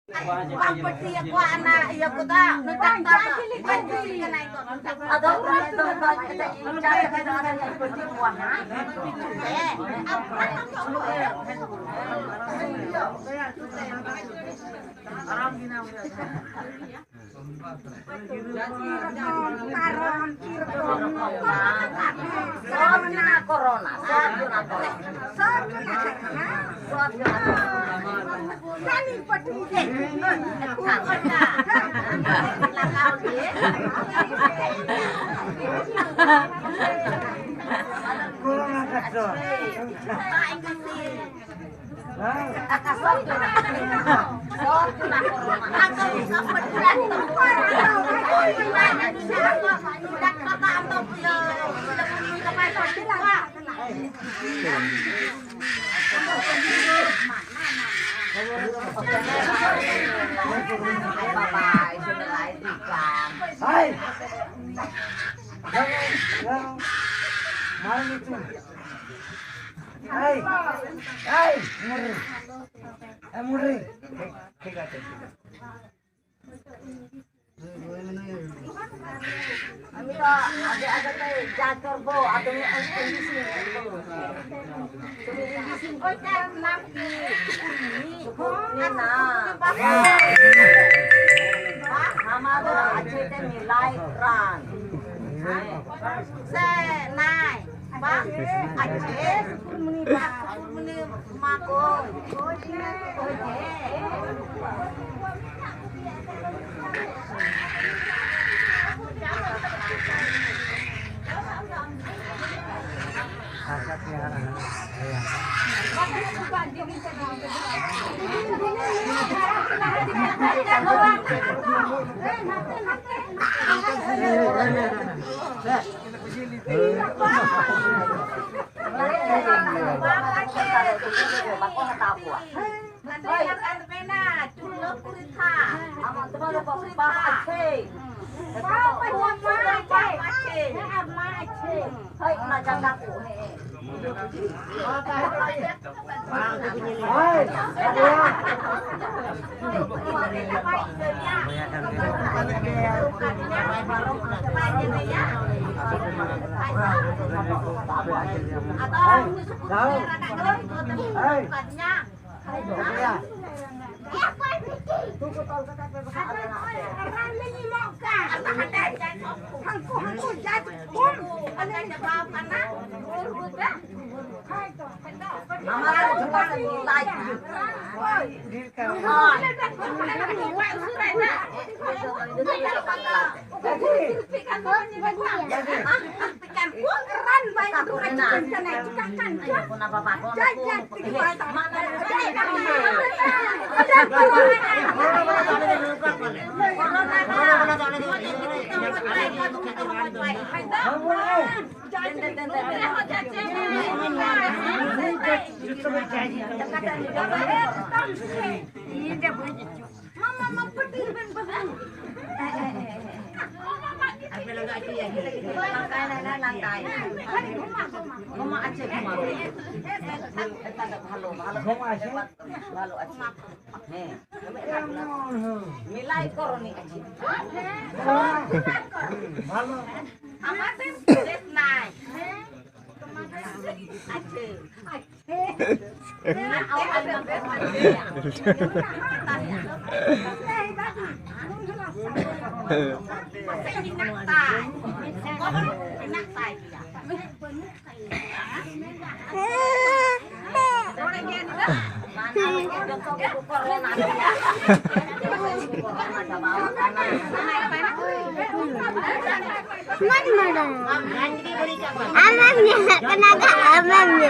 Ang pati ako anak iya ko ta nagtakta pati ka na ito ato ito cara kita ada yang pati ko ha aram ginaw corona Bye-bye, sudah iklan. Hai. Yang malam itu. Hai. Hai, muri. Muri. ঠিক আছে। Ami ada jatuh bo, ada kondisi. Kondisi oh kan napi. Ini nah. Hamaga achete milai ran. Se nai. Ba ache muni mako. Mama pedih ben. Mama aceh milai koroni ভালো আমাদের দেশ নাই Amangnya tenaga amangnya